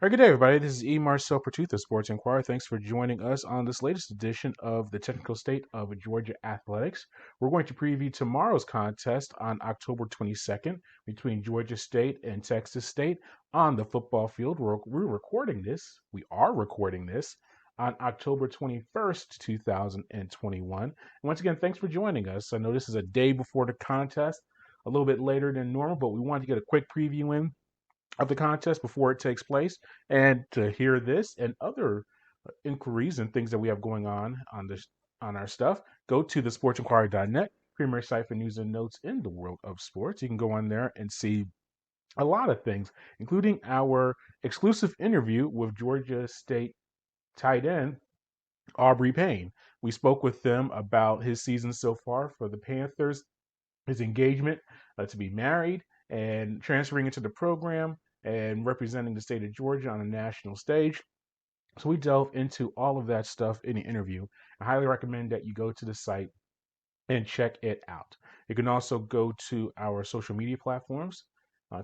All right, good day, everybody. This is E. Marcel Pertut, the Sports Inquirer. Thanks for joining us on this latest edition of the Technical State of Georgia Athletics. We're going to preview tomorrow's contest on October 22nd between Georgia State and Texas State on the football field. We are recording this on October 21st, 2021. And once again, thanks for joining us. I know this is a day before the contest, a little bit later than normal, but we wanted to get a quick preview in of the contest before it takes place. And to hear this and other inquiries and things that we have going on this on our stuff, go to the sportsinquirer.net, premier site for news and notes in the world of sports. You can go on there and see a lot of things, including our exclusive interview with Georgia State tight end Aubrey Payne. We spoke with them about his season so far for the Panthers, his engagement to be married and transferring into the program and representing the state of Georgia on a national stage. So we delve into all of that stuff in the interview. I highly recommend that you go to the site and check it out. You can also go to our social media platforms,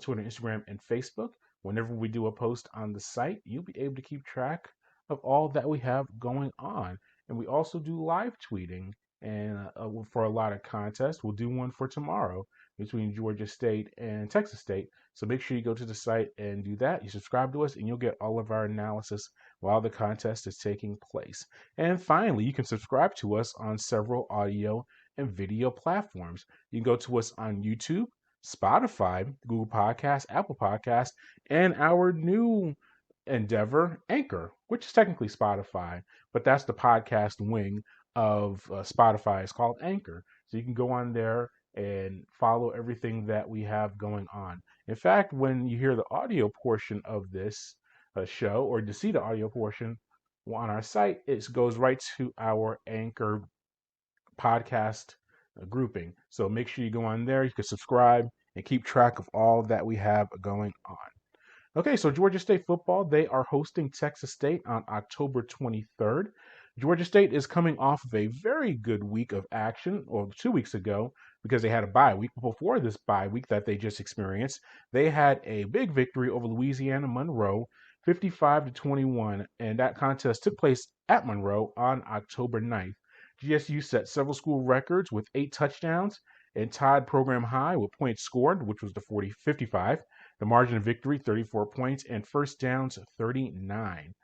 Twitter, Instagram, and Facebook. Whenever we do a post on the site, you'll be able to keep track of all that we have going on. And we also do live tweeting and for a lot of contests. We'll do one for tomorrow between Georgia State and Texas State. So make sure you go to the site and do that. You subscribe to us, and you'll get all of our analysis while the contest is taking place. And finally, you can subscribe to us on several audio and video platforms. You can go to us on YouTube, Spotify, Google Podcasts, Apple Podcasts, and our new endeavor, Anchor, which is technically Spotify, but that's the podcast wing of Spotify. It's called Anchor. So you can go on there and follow everything that we have going on. In fact, when you hear the audio portion of this show, or to see the audio portion on our site, it goes right to our Anchor podcast grouping. So make sure you go on there. You can subscribe and keep track of all that we have going on. Okay, so Georgia State football, they are hosting Texas State on October 23rd. Georgia State is coming off of a very good week of action, or 2 weeks ago, because they had a bye week. Before this bye week that they just experienced, they had a big victory over Louisiana Monroe, 55-21, and that contest took place at Monroe on October 9th. GSU set several school records with 8 touchdowns and tied program high with points scored, which was the 55. The margin of victory, 34 points, and first downs, 39.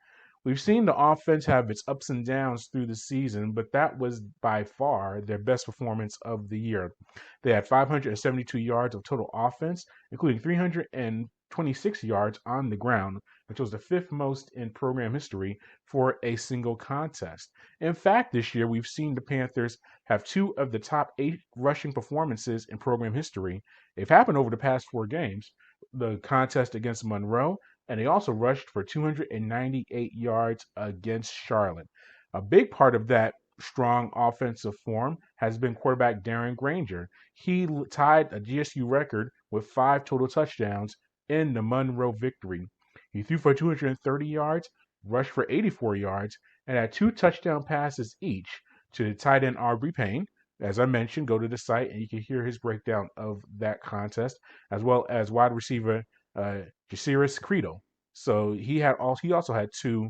We've seen the offense have its ups and downs through the season, but that was by far their best performance of the year. They had 572 yards of total offense, including 326 yards on the ground, which was the 5th most in program history for a single contest. In fact, this year we've seen the Panthers have 2 of the top 8 rushing performances in program history. They've happened over the past 4 games. The contest against Monroe, and they also rushed for 298 yards against Charlotte. A big part of that strong offensive form has been quarterback Darren Granger. He tied a GSU record with 5 total touchdowns in the Monroe victory. He threw for 230 yards, rushed for 84 yards, and had 2 touchdown passes each to tight end Aubrey Payne. As I mentioned, go to the site and you can hear his breakdown of that contest, as well as wide receiver Jasiris Credo. So he also had 2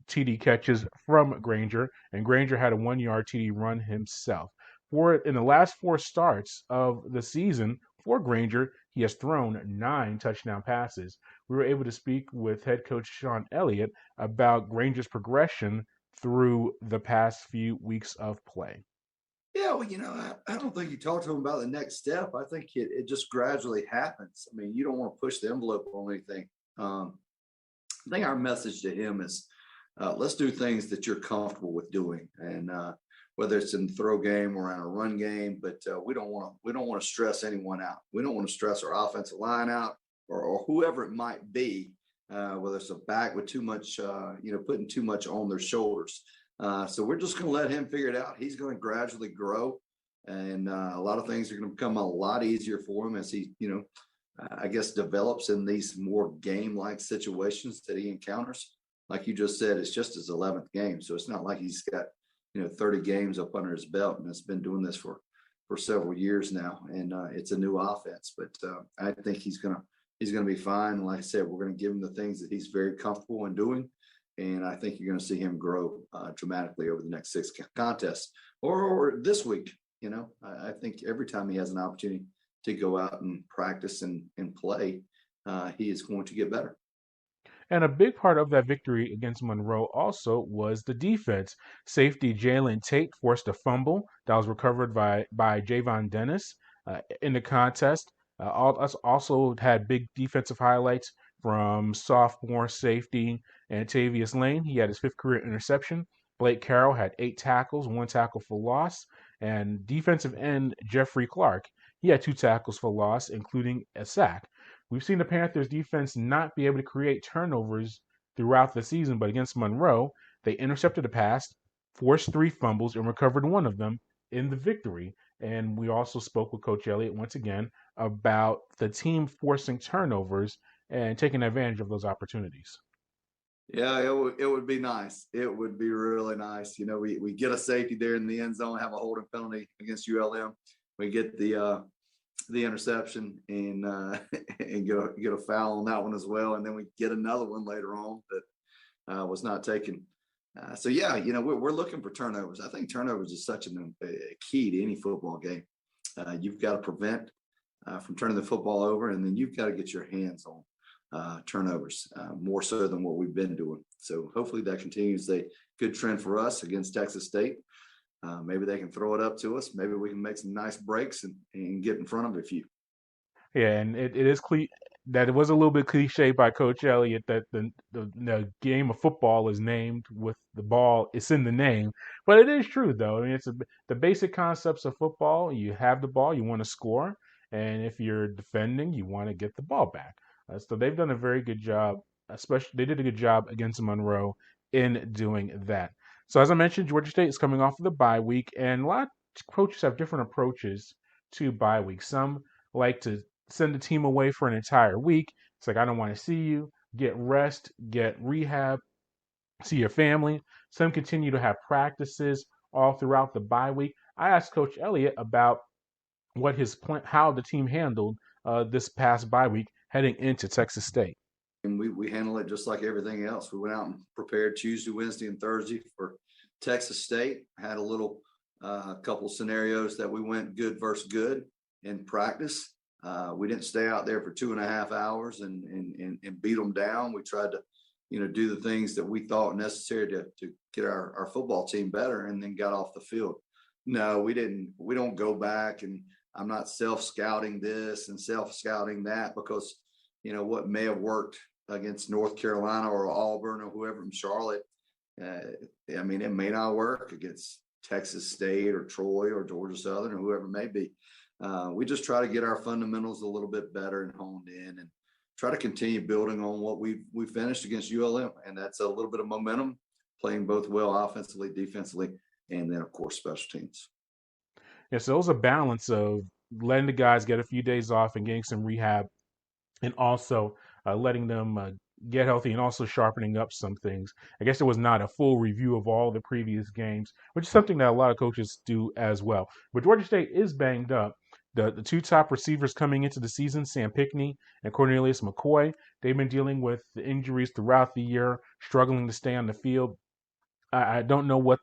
TD catches from Granger, and Granger had a 1-yard TD run himself. In the last 4 starts of the season for Granger, he has thrown 9 touchdown passes. We were able to speak with head coach Shawn Elliott about Granger's progression through the past few weeks of play. Yeah, well, I don't think you talk to him about the next step. I think it just gradually happens. I mean, you don't want to push the envelope on anything. I think our message to him is let's do things that you're comfortable with doing, and whether it's in the throw game or in a run game. But we don't want to stress anyone out. We don't want to stress our offensive line out or whoever it might be, whether it's a back with too much, putting too much on their shoulders. So we're just going to let him figure it out. He's going to gradually grow, and a lot of things are going to become a lot easier for him as he, I guess, develops in these more game-like situations that he encounters. Like you just said, it's just his 11th game, so it's not like he's got 30 games up under his belt and has been doing this for several years now, and it's a new offense. But I think he's going to he's going to be fine. Like I said, we're going to give him the things that he's very comfortable in doing. And I think you're going to see him grow dramatically over the next 6 contests or this week. I think every time he has an opportunity to go out and practice and play, he is going to get better. And a big part of that victory against Monroe also was the defense. Safety Jalen Tate forced a fumble that was recovered by Javon Dennis in the contest. All us also had big defensive highlights from sophomore safety Antavius Lane. He had his fifth career interception. Blake Carroll had 8 tackles, 1 tackle for loss, and defensive end Jeffrey Clark. He had 2 tackles for loss, including a sack. We've seen the Panthers defense not be able to create turnovers throughout the season, but against Monroe, they intercepted a pass, forced 3 fumbles, and recovered one of them in the victory. And we also spoke with Coach Elliott once again about the team forcing turnovers and taking advantage of those opportunities. Yeah, it would be nice. It would be really nice. We get a safety there in the end zone, have a holding penalty against ULM. We get the interception and and get a foul on that one as well, and then we get another one later on that was not taken. So yeah, we're looking for turnovers. I think turnovers is such a key to any football game. You've got to prevent from turning the football over, and then you've got to get your hands on turnovers more so than what we've been doing. So hopefully that continues a good trend for us against Texas State. Maybe they can throw it up to us. Maybe we can make some nice breaks and get in front of a few. Yeah, and it is that it was a little bit cliche by Coach Elliott that the game of football is named with the ball. It's in the name, but it is true though. I mean, the basic concepts of football. You have the ball, you want to score, and if you're defending, you want to get the ball back. So they've done a very good job. Especially, they did a good job against Monroe in doing that. So as I mentioned, Georgia State is coming off of the bye week, and a lot of coaches have different approaches to bye week. Some like to send the team away for an entire week. It's like, I don't want to see you. Get rest, get rehab, see your family. Some continue to have practices all throughout the bye week. I asked Coach Elliott about what his plan, how the team handled this past bye week heading into Texas State. And we handle it just like everything else. We went out and prepared Tuesday, Wednesday, and Thursday for Texas State. Had a little couple scenarios that we went good versus good in practice. We didn't stay out there for 2.5 hours and beat them down. We tried to, do the things that we thought necessary to get our football team better, and then got off the field. No, we didn't. We don't go back, and I'm not self-scouting this and self-scouting that because, what may have worked against North Carolina or Auburn or whoever in Charlotte. It may not work against Texas State or Troy or Georgia Southern or whoever it may be. We just try to get our fundamentals a little bit better and honed in, and try to continue building on what we finished against ULM. And that's a little bit of momentum, playing both well offensively, defensively, and then of course special teams. Yeah, so it was a balance of letting the guys get a few days off and getting some rehab, and also letting them get healthy, and also sharpening up some things. I guess it was not a full review of all the previous games, which is something that a lot of coaches do as well. But Georgia State is banged up. The 2 top receivers coming into the season, Sam Pickney and Cornelius McCoy, they've been dealing with the injuries throughout the year, struggling to stay on the field. I don't know what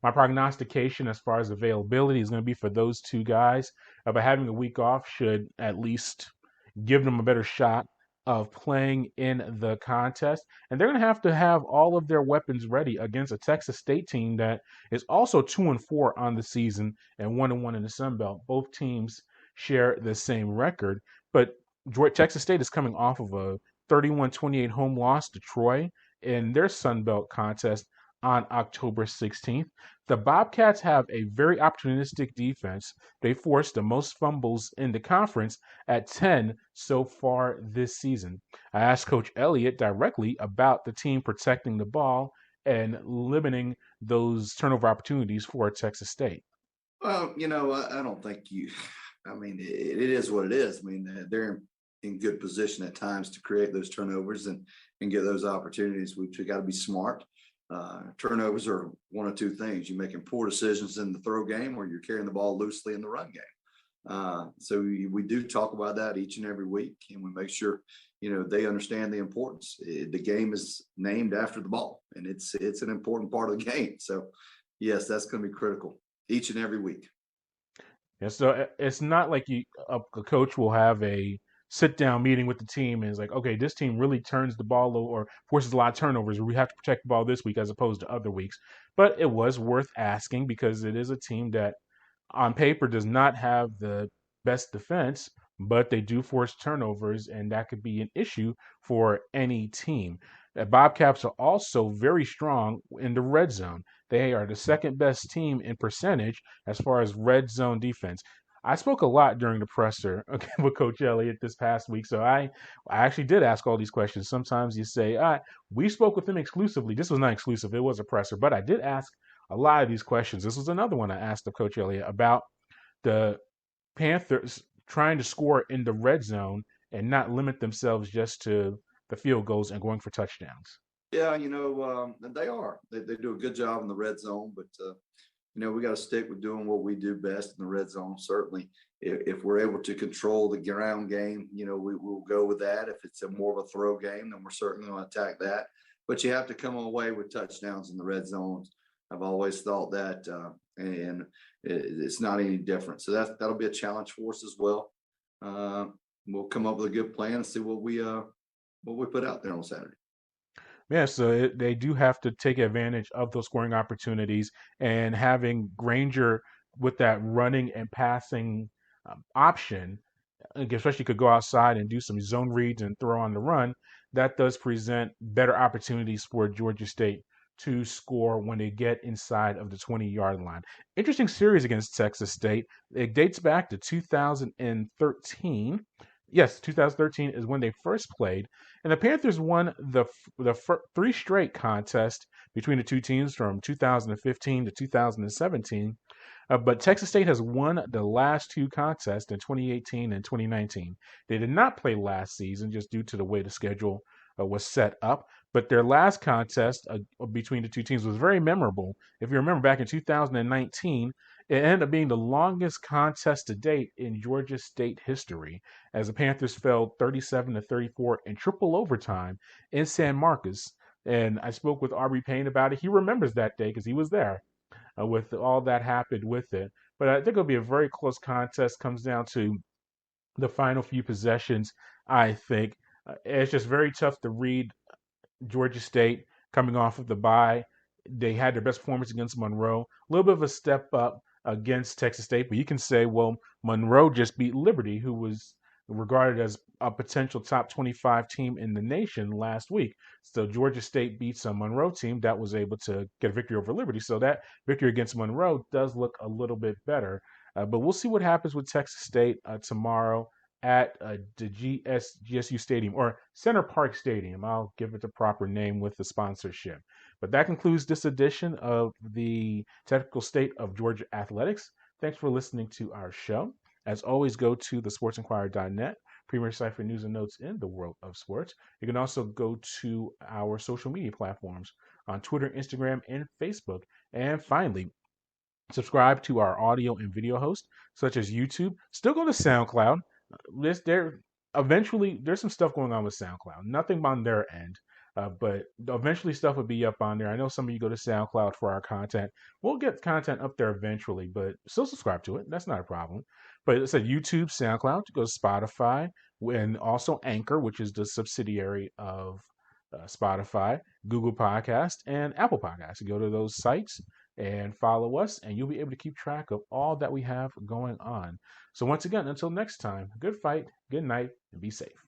my prognostication as far as availability is going to be for those 2 guys. But having a week off should at least give them a better shot of playing in the contest. And they're going to have all of their weapons ready against a Texas State team that is also 2-4 on the season and 1-1 in the Sun Belt. Both teams share the same record, but Texas State is coming off of a 31-28 home loss to Troy in their Sun Belt contest on October 16th. The Bobcats have a very opportunistic defense. They forced the most fumbles in the conference at 10 so far this season. I asked Coach Elliott directly about the team protecting the ball and limiting those turnover opportunities for Texas State. Well, I don't think it is what it is. They're in good position at times to create those turnovers and get those opportunities. We've got to be smart. Turnovers are one of 2 things. You're making poor decisions in the throw game, or you're carrying the ball loosely in the run game. So we do talk about that each and every week, and we make sure they understand the importance. The game is named after the ball, and it's an important part of the game. So yes, that's going to be critical each and every week. And so it's not like a coach will have a sit down meeting with the team and it's like, okay, this team really turns the ball over or forces a lot of turnovers. We have to protect the ball this week as opposed to other weeks. But it was worth asking because it is a team that on paper does not have the best defense, but they do force turnovers, and that could be an issue for any team. The Bobcats are also very strong in the red zone. They are the second best team in percentage as far as red zone defense. I spoke a lot during the presser with Coach Elliott this past week, so I actually did ask all these questions. Sometimes you say, we spoke with him exclusively. This was not exclusive, it was a presser, but I did ask a lot of these questions. This was another one I asked of Coach Elliott about the Panthers trying to score in the red zone and not limit themselves just to the field goals and going for touchdowns. Yeah, they are. They do a good job in the red zone, but we got to stick with doing what we do best in the red zone. Certainly, if we're able to control the ground game, we'll go with that. If it's a more of a throw game, then we're certainly going to attack that. But you have to come away with touchdowns in the red zone. I've always thought that, and it's not any different. So that'll be a challenge for us as well. We'll come up with a good plan and see what we put out there on Saturday. Yeah, so they do have to take advantage of those scoring opportunities and having Granger with that running and passing option, especially could go outside and do some zone reads and throw on the run. That does present better opportunities for Georgia State to score when they get inside of the 20-yard line. Interesting series against Texas State. It dates back to 2013. Yes, 2013 is when they first played, and the Panthers won the three straight contests between the two teams from 2015 to 2017. But Texas State has won the last two contests in 2018 and 2019. They did not play last season just due to the way the schedule was set up. But their last contest between the two teams was very memorable. If you remember back in 2019, it ended up being the longest contest to date in Georgia State history, as the Panthers fell 37-34 in triple overtime in San Marcos. And I spoke with Aubrey Payne about it. He remembers that day because he was there with all that happened with it. But I think it'll be a very close contest. Comes down to the final few possessions. I think it's just very tough to read Georgia State coming off of the bye. They had their best performance against Monroe. A little bit of a step up against Texas State, but you can say, well, Monroe just beat Liberty, who was regarded as a potential top 25 team in the nation last week. So Georgia State beats a Monroe team that was able to get a victory over Liberty. So that victory against Monroe does look a little bit better. But we'll see what happens with Texas State tomorrow at the GSU Stadium or Center Park Stadium. I'll give it the proper name with the sponsorship. But that concludes this edition of the Technical State of Georgia Athletics. Thanks for listening to our show. As always, go to thesportsinquirer.net, premier site for news and notes in the world of sports. You can also go to our social media platforms on Twitter, Instagram, and Facebook. And finally, subscribe to our audio and video hosts, such as YouTube. Still go to SoundCloud. There's some stuff going on with SoundCloud. Nothing on their end, but eventually stuff will be up on there. I know some of you go to SoundCloud for our content. We'll get content up there eventually, but still subscribe to it. That's not a problem. But it's at YouTube, SoundCloud, go to Spotify, and also Anchor, which is the subsidiary of Spotify, Google Podcast, and Apple Podcasts. You go to those sites and follow us, and you'll be able to keep track of all that we have going on. So once again, until next time, good fight, good night, and be safe.